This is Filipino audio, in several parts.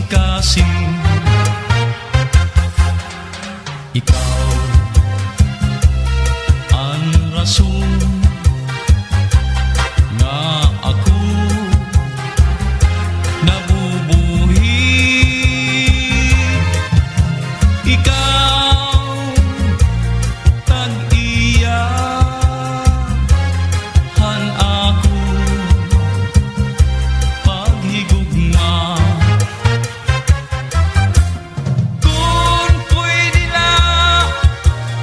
kasing ikaw ang rason nga ako nabubuhi. Ikaw tag-iyahan ako paghigugma. Kung pwede na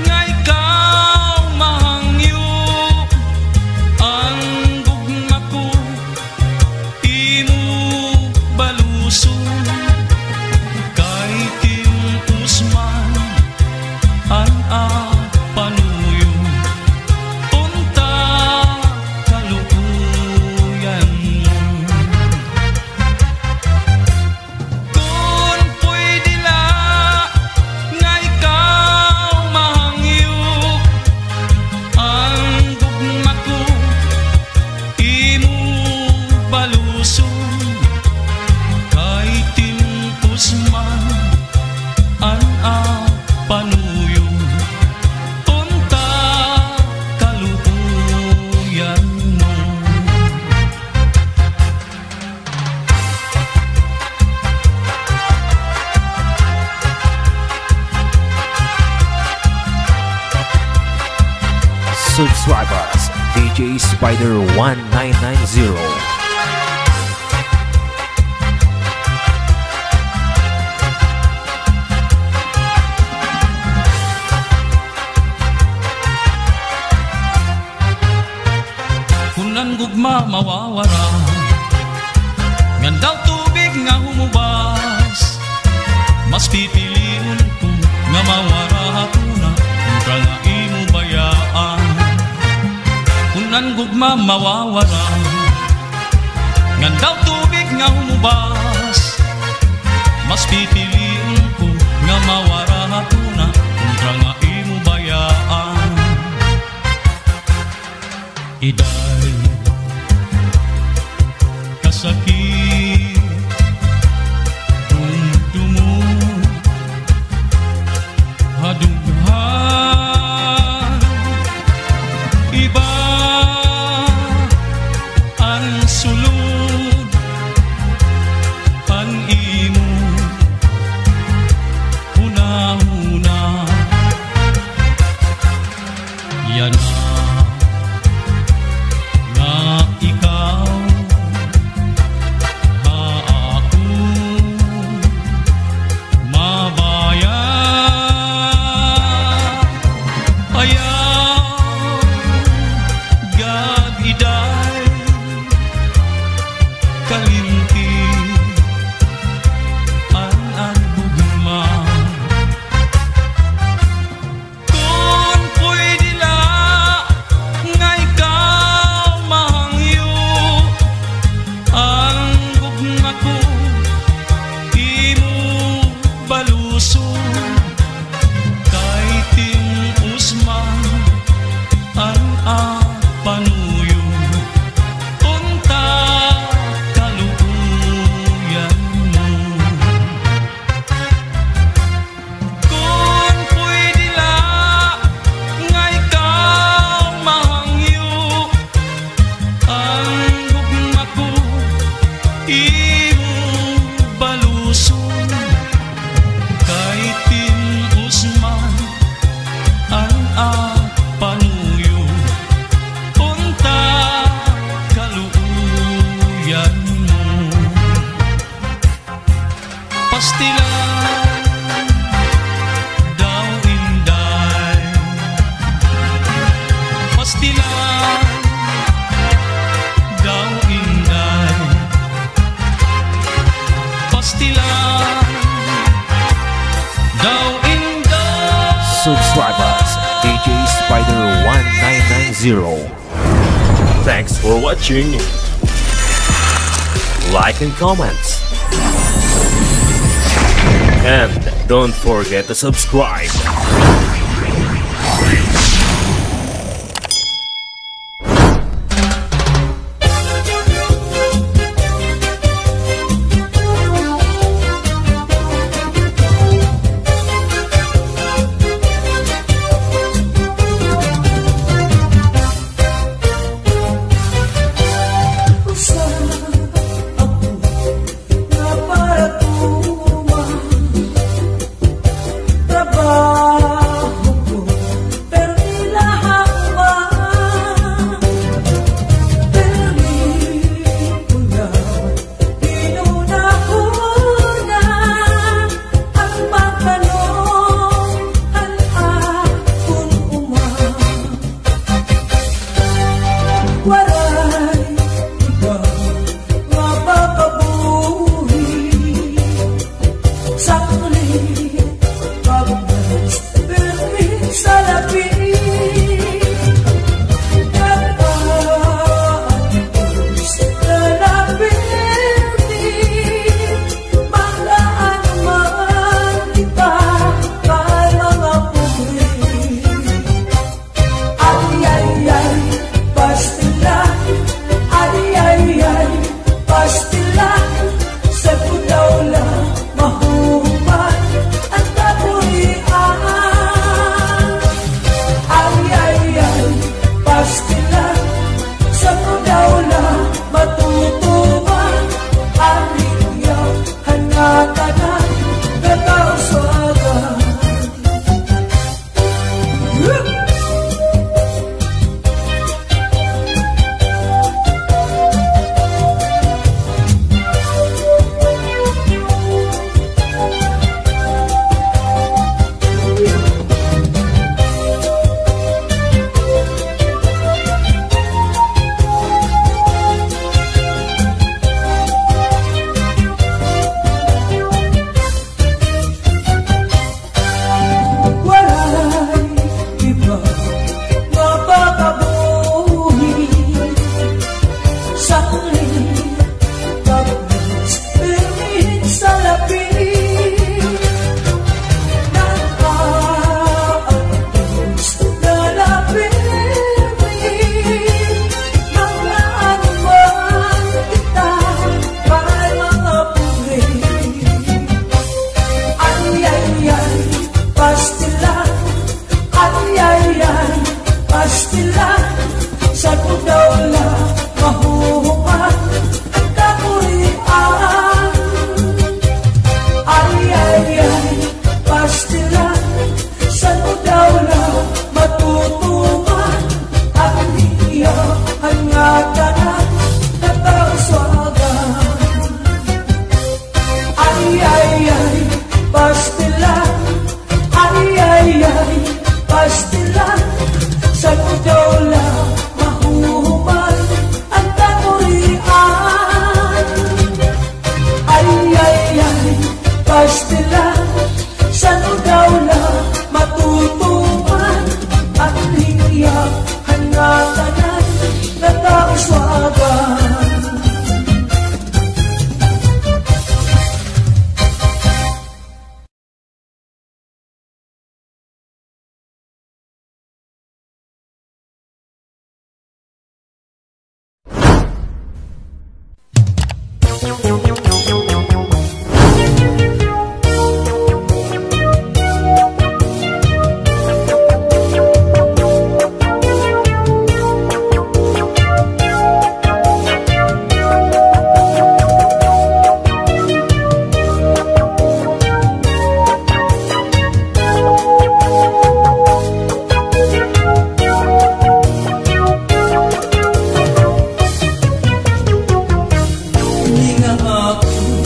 nga ikaw mahangyo ang gugma ko, imo baluson kay Tim Usman ang panuyo unta kalukuyan mo. Kung pwede la nga ikaw mahangyo ang gugma ko, imo baluson kay Tim Usman ang panuyo unta kalukuyan mo. Subscribers DJ Spider 1990. Kung ang gugma mawawara, ngandaw tubig nga humubas, mas pipiliin ko nga mawara hatuna kung nga imo bayaan. Kung ang gugma mawawara, ngandaw tubig nga humubas, mas pipiliin ko nga mawara hatuna kung nga imo bayaan. Iday kasakit dumdumo hadughan, iba ang sulod ang imo huna-huna. Yan na ikaw ako mabayan, ayaw gag-iday kalimti ang gugma. Kung pwede la nga ikaw mahangyo ang gugma ko, imo baluson kay Tim Usman ang panuyo unta kalukuyan mo. Kung pwede la nga ikaw mahangyo ang gugma ko, imo baluson kay Tim Usman ang panuyo unta kalukuyan mo. Pastilan daw inday, pastilan daw inday, pastilan daw inday. Subscribers DJ Spider 1990. Thanks for watching. Like and comments. And don't forget to subscribe. pastilan, saan daw na matutupan at hingyak hanatanan na kauswagan. Hindi nga ako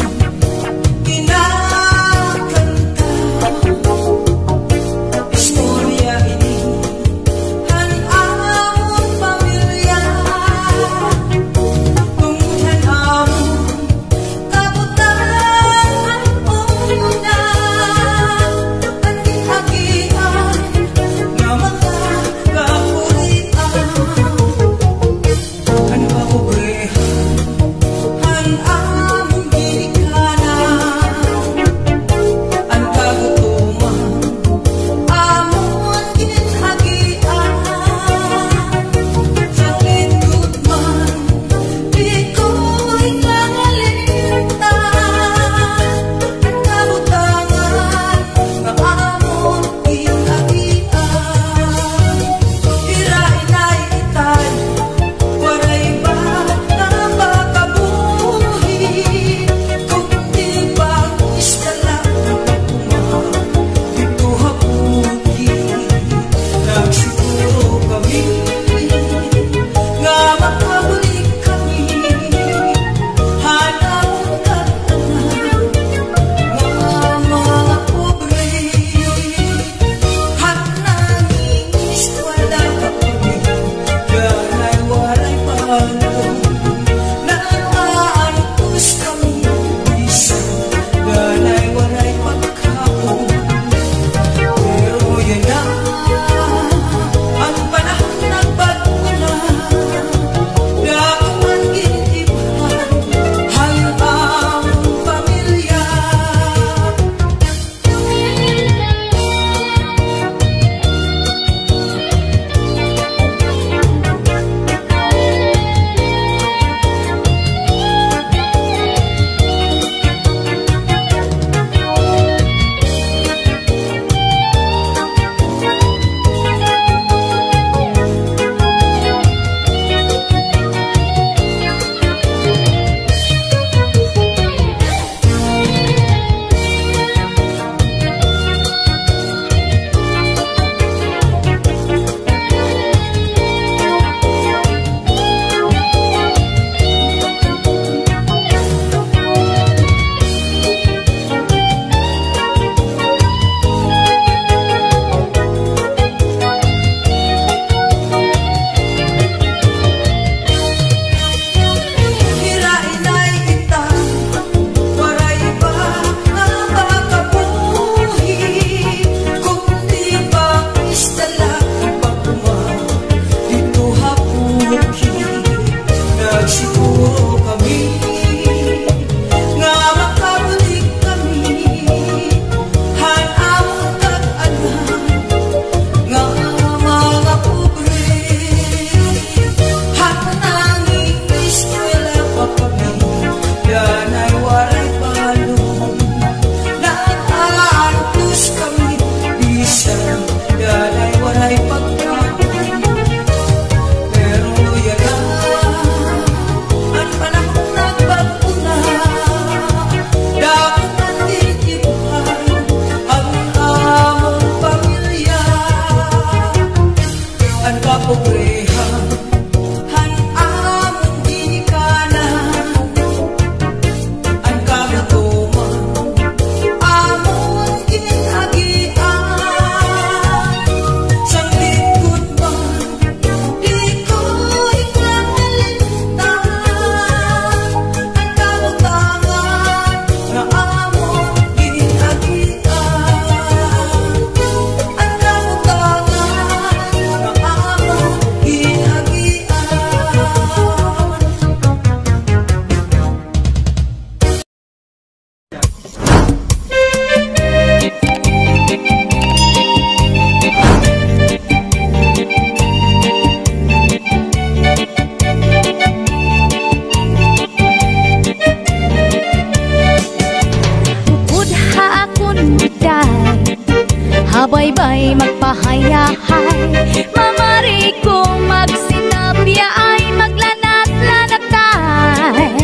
Habaybay magpahayahay, mamari kong magsinabya ay maglanat-lanatay.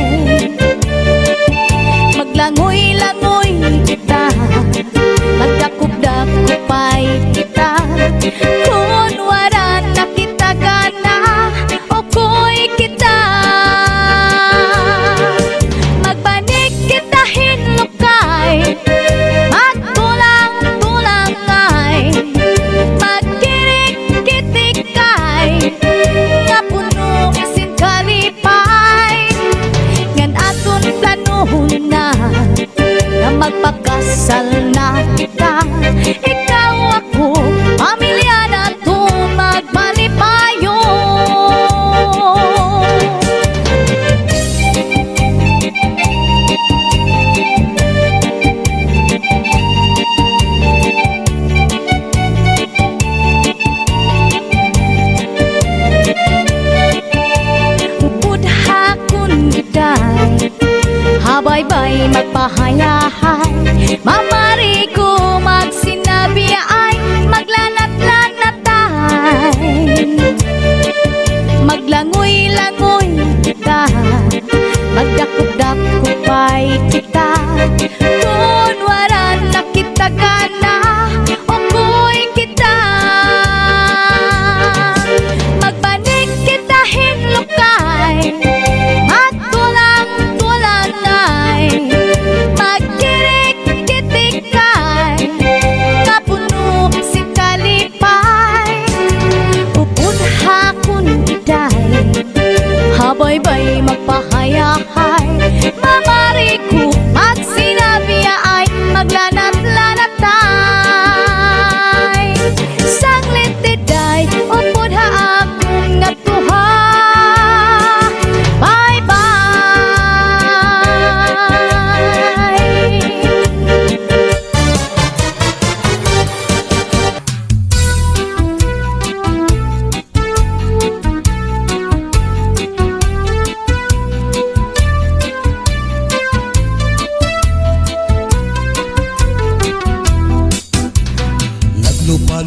Maglangoy-langoy kita, magdakop-dakopay kita. Kung waran na kita gana, okoy kita. Magbanig kita hinlukay, magtulang-tulang ay, magkirik-kitikay, nga puno isin kalipay. Ngan aton planuhon na magpakasal na kita. Ikaw ako, pamilya na to magmalipayo. Upod hakon giday, habaybay magpahayahay, mamari ko magsinabi ay maglanat-lanatay. Maglangoy-langoy kita, magdakop-dakopay kita. Kung waran na kita gana, okoy kita. Magbanig kita hinlukay, magtulang-tulang ay, magkirik-kitikay, nga puno si kalipay. Upod hakon giday, habaybay magpahayahay, mamari ko magsinabi ay maglanat-lanatay. Saglit diday, upod haakon nga tuha.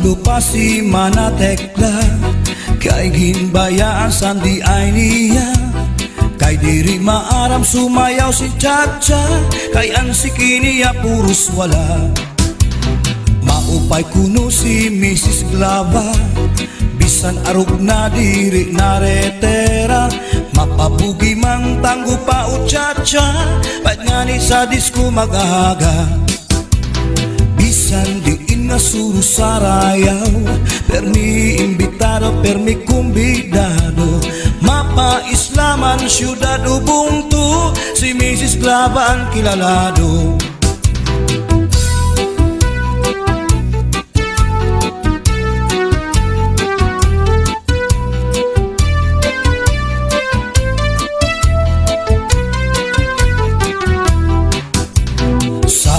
Lupa si Manatekla, kay ginbayaan sandi ay niya. Kay diri maaram sumayaw si Chacha, kay ansiki niya puros wala. Maupay kuno si Mrs. Glava, bisan arog na diri naretera. Mapabugi mang tanggo pa o Chacha, ba't nga ni sa disco mag-aga. Bisan diin nga suru sarayaw, permi imbitado, permi kumbidado. Mapa Islaman syudad ubuntu, si Mrs. Glava ang kilalado.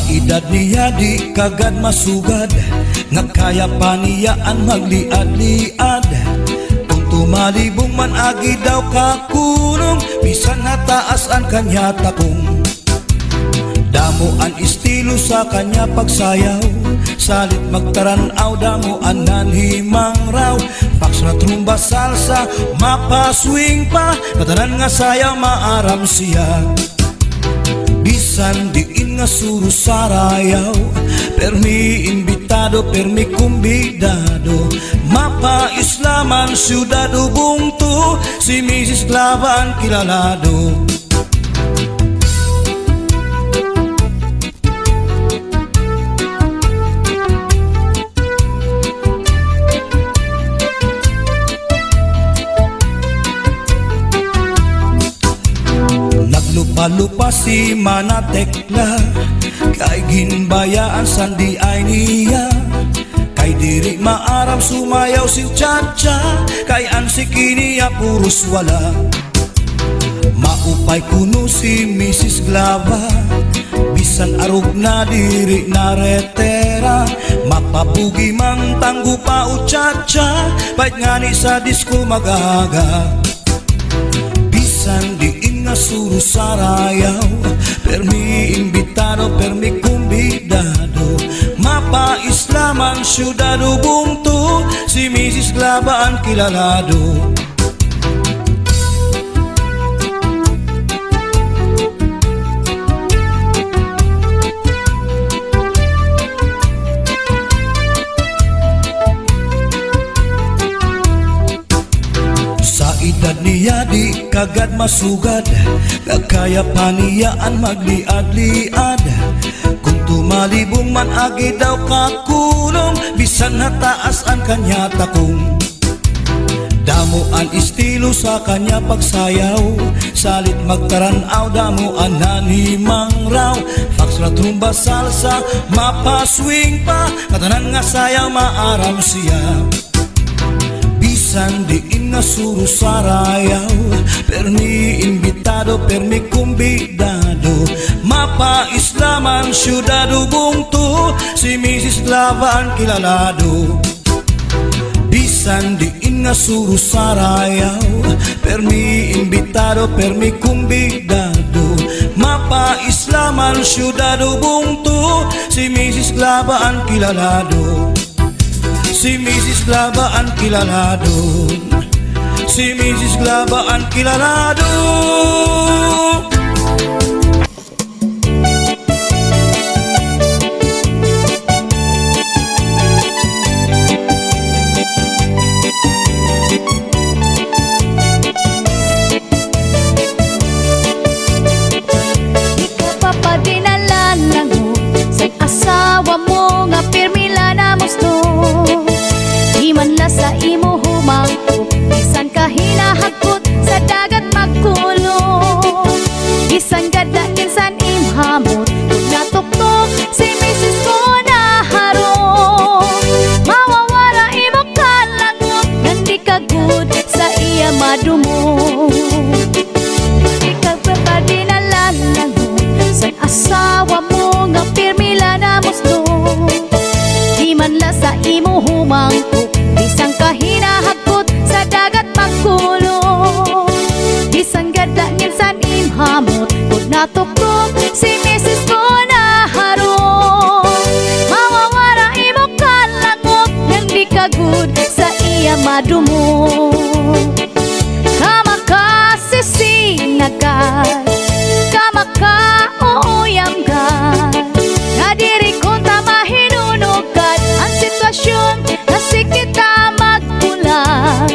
Edad niya di kagad masugad, nga kaya pa niya ang magliad-liad. Kung tumalibong man agi daw kakunong, bisan nataas ang kanya takong. Damo ang estilo sa kanya pagsayaw, salit magtaranaw, damo ang nanhimang raw. Paksra, trumba, salsa, mapaswing pa, katanan nga sayaw maaram siya. Bisan diin nga suru sarayaw, permi imbitado, permi kumbidado. Mapa Islaman syudad ubuntu, si Mrs. Glava ang kilalado. Lupa si Manatekla, kay ginbayaan sandi ay niya. Kay diri maaram sumayaw si Chacha, kay ansiki niya puros wala. Maupay kuno si Mrs. Glava, bisan arog na diri naretera. Mapabugi mang tanggo pa o Chacha, bait nga ni sa disco mag-aga. Bisan diin nga suru sarayaw, permi imbitado, permi kumbidado. Mapa Islam man syudado bungtu, si Mrs. Glabaan kilalado. Edad niya di kagad masugad, kaya paniyaan magliad-liad. Kung tumalibong man agi daw kakulong, bisan nataas ang kanya takong. Damuan estilo sa kanya pagsayaw, salit magtaranaw, damuan nanimang raw. Foxtrot, rumba, salsa, mapaswing pa, katanan nga sayaw maaram siya. Bisan diin nga suro sarayaw, permi imbitado, permi kumbidado. Mapa-islaman syudado bungtu, si Mrs. Glabaan kilalado. Bisan diin nga suro sarayaw, permi imbitado, permi kumbidado. Mapa-islaman syudado bungtu, si Mrs. Glabaan kilalado. Si Mrs. Glabaan kilalado, si Mrs. Glabaan kilalado. Ikaw papadinalan mo sa asawa mo nga pirmila na musto. Di man la sa imo humangkot, bisan ka hinahagkot sa dagat magkulong. Bisan gada kinsan imhamot, kung natuktok si Mrs. ko naharong. Mawawara imo kalangot, ngan di ka good sa iya madumo. Ikaw papadinalan mo sa asawa mo nga pirmila na musto. Di man la sa imo humangkot, bisan ka hinahagkot sa dagat magkulong. Bisan gada nginsan imhamot, kung natuktok si Mrs. ko naharong. Mawawara imo kalangot, nang di ka good sa iya madumo. Kamakasisinagan, kamaka-uuyamgan, nadiri kong tamahinunugad ang sitwasyon na si kita magpulang.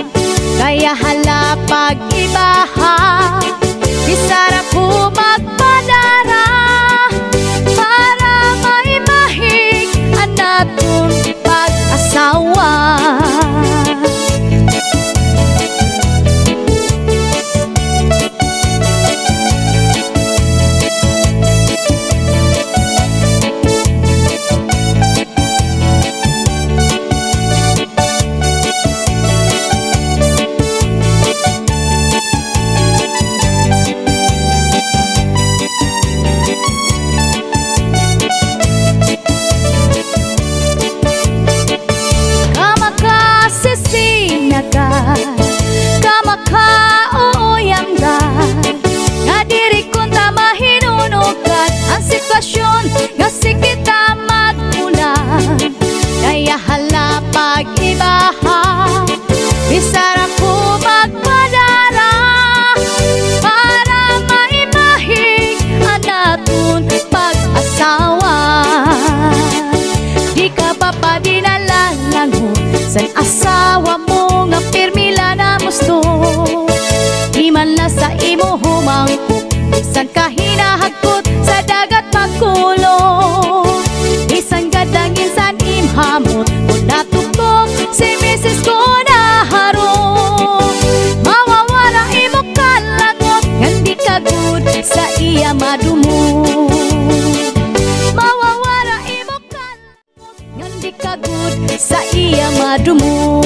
Kaya hala pag-ibaha, bisara po magpadara, para maibahig ang natong pag-asawa. Kamaka-uuyamgan, nadiri kong tamahinunugad ang sitwasyon nga si kita magpulang. Kaya hala pag-ibaha, bisara ko magpadara, para maibahig ang natong pag-asawa. Di ka papadinalan mo sa asawa mo nga pirmila na musto. Di man la sa imo humangkot, bisan ka hinahagkot sa dagat magkulong. Bisan gadang insan imhamot, kung natuktok si Mrs. ko naharong. Mawawala imo kalangot, ngan di ka good sa iya madumo. Mawawala imo kalangot, ngan di ka good sa iya madumo.